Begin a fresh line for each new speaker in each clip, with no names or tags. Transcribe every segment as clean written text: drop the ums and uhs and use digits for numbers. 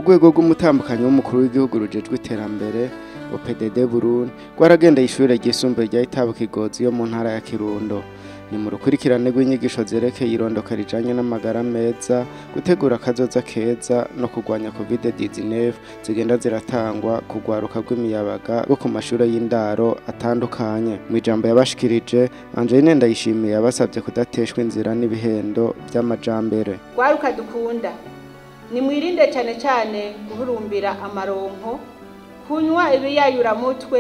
urwego rw'umutambukanyi w'umukuru w'igihugu rujejwe iterambere OPDD Burundi rwaragendeye ishure ryisumbuye rya Itabu Kigozi yo mu ntara ya Kirundo. Ni mu rukurikirane rw'inyigisho zerekeye irondoka rijanye n'amagara meza, gutegura akazoza keza no kurwanya COVID-19 zigenda ziratangwa ku rwaruka rw'imiyabaga rwo ku mashure y'indaro atandukanye. Mw'ijambo yabashikirije, Angeline Ndayishimiye yabasavye kudateshwa inzira n'ibihendo vy'amajambere.
Rwaruka dukunda, nimwirinde cane cane guhurumbira amaronko, kunywa ibiyayuramutwe,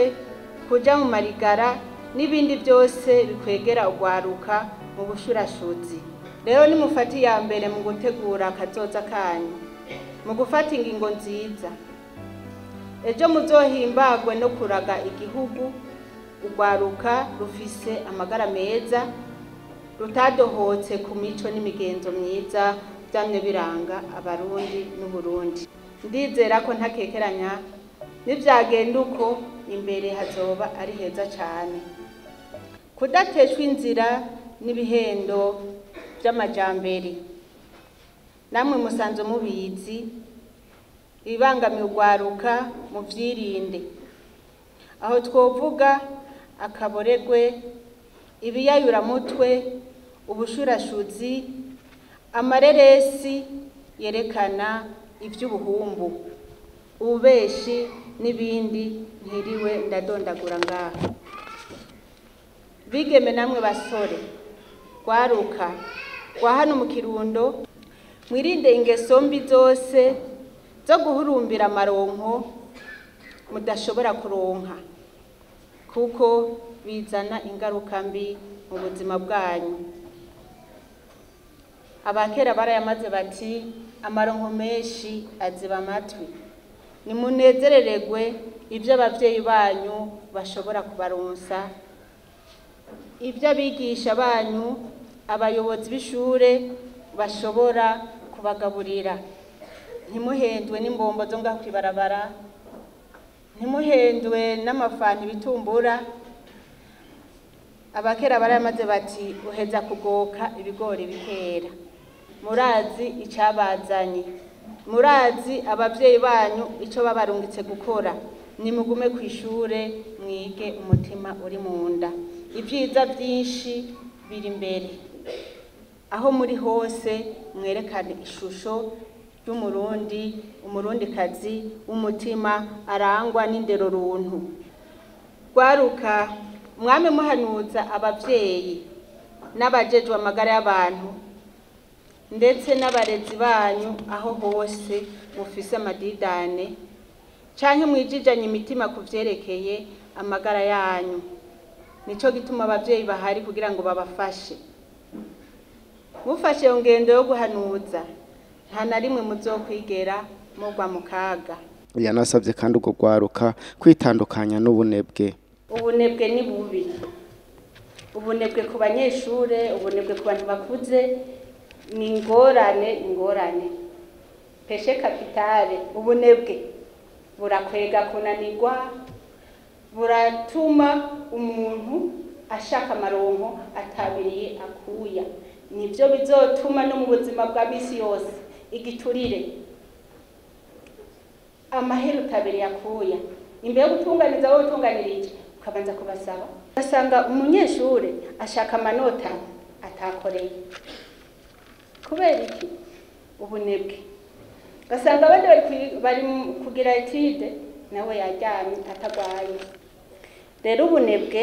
kuja mu marigara n'ibindi byose bikwegera urwaruka mu bushurashuzi. Rero nimufata iya mbere mu gutegura akazoza kanyu, mu gufata ingingo nziza. Ejo muzohimbagwe no kuraga igihugu, urwaruka rufise amagara meza, rutadohotse ku mico n'imigenzo myiza byamye biranga abarundi n'Uburundi. Ndizera ko ntakekeranya nivyagenda uko imbere hazoba ari heza cyane. Kudateshwa inzira n'ibihendo by'amajambere. Namwe musanzwe mubizi, ibangamiye urwaruka mu vyirinde. Aho twovuga akaboregwe, ibiyayuramutwe, ubushurashuzi, amareresi yerekana ivy'ubuhumbu, ububeshi n'ibindi ntiriwe ndadondagura ngaho. Bigeme namwe basore, rwaruka rwa hano mu Kirundo, mwirinde ingeso mbi zose zo guhurumbira amaronko mudashobora kuronka, kuko bizana ingaruka mbi mu buzima bwanyu. Abakera barayamaze bati amaronko menshi aziba amatwi. Nimunezereregwe ibyo abavyeyi banyu bashobora kubaronsa, ibyo abigisha banyu, abayobozi b'ishure bashobora kubagaburira. Ntimuhendwe n'imbombo zo ngaho kwibarabara, ntimuhendwe n'amafanta ibitumbura. Abakera barayamaze bati uheza kugoka ibigori bikera. Murazi icabazanye, murazi abavyeyi banyu ico babarungitse gukora. Nimugume kw'ishure mwige umutima uri munda. Ibyiza byinshi biri imbere. Aho muri hose mwerekane ishusho y'umurundi, umurundikazi w'umutima arangwa n'indero runtu. Rwaruka mwame muhanuza abavyeyi n'abajejwe amagara y'abantu ndetse n'abarezi banyu aho hose mufise amadidane canke mwijijanye imitima kuvyerekeye amagara yanyu. Nico gituma abavyeyi bahari kugira ngo babafashe. Mufashe ngendo yo guhanuza, nta na rimwe muzokwigera mugwa mu kaga.
Yanasavye kandi ugo rwaruka kwitandukanya n'ubunebwe.
Ubunebwe ni bubi. Ubunebwe ku banyeshure, ubunebwe ku bantu bakuze ni ingorane. Peshe kapitale, ubunebwe burakwega kunanirwa, buratuma umuntu ashaka amaronko atabiriye akuya. Nivyo bizotuma no mu buzima bwa misi yose igiturire, amahera utabiriye akuya. Imbere yo gutunganiza wowe utunganirije ukabanza kubasaba. Basanga umunyeshure ashaka amanota atakoreye. Kubera iki? Ubunebwe. Gasanga abandi bari kugira etide nawe yajyanye atagwaye. Rero ubunebwe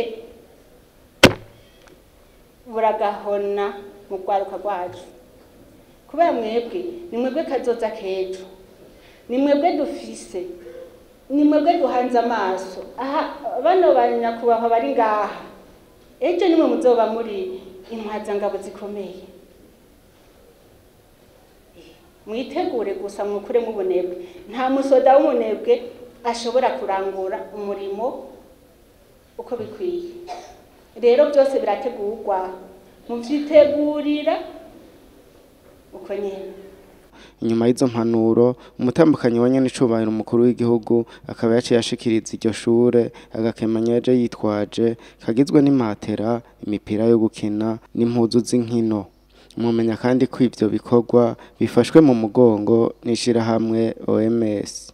buragahona mu rwaruka rwacu. Kubera mwebwe, ni mwebwe kazoza kejo. Ni mwebwe dufise. Ni mwebwe duhanze amaso. Aha bano banyakubahwa bari ngaha. Ejo nimwe muzoba muri intwazangabo zikomeye. Mwitegure gusa mukure mu bunebwe. Nta musoda w'umunebwe ashobora kurangura umurimo uko bikwiye. Rero byose birategurwa, muvyitegurira uko nyene.
Inyuma y'izo mpanuro, umutambukanyi wa nyenicubahiro umukuru w'igihugu akaba yaciye ashikiriza iryo shure agakemanya yaje yitwaje kagizwe n'imatera, imipira yo gukina n'impuzu z'inkino. mumenya kandi ko ivyo bikorwa bifashwe mu mugongo n'ishirahamwe OMS.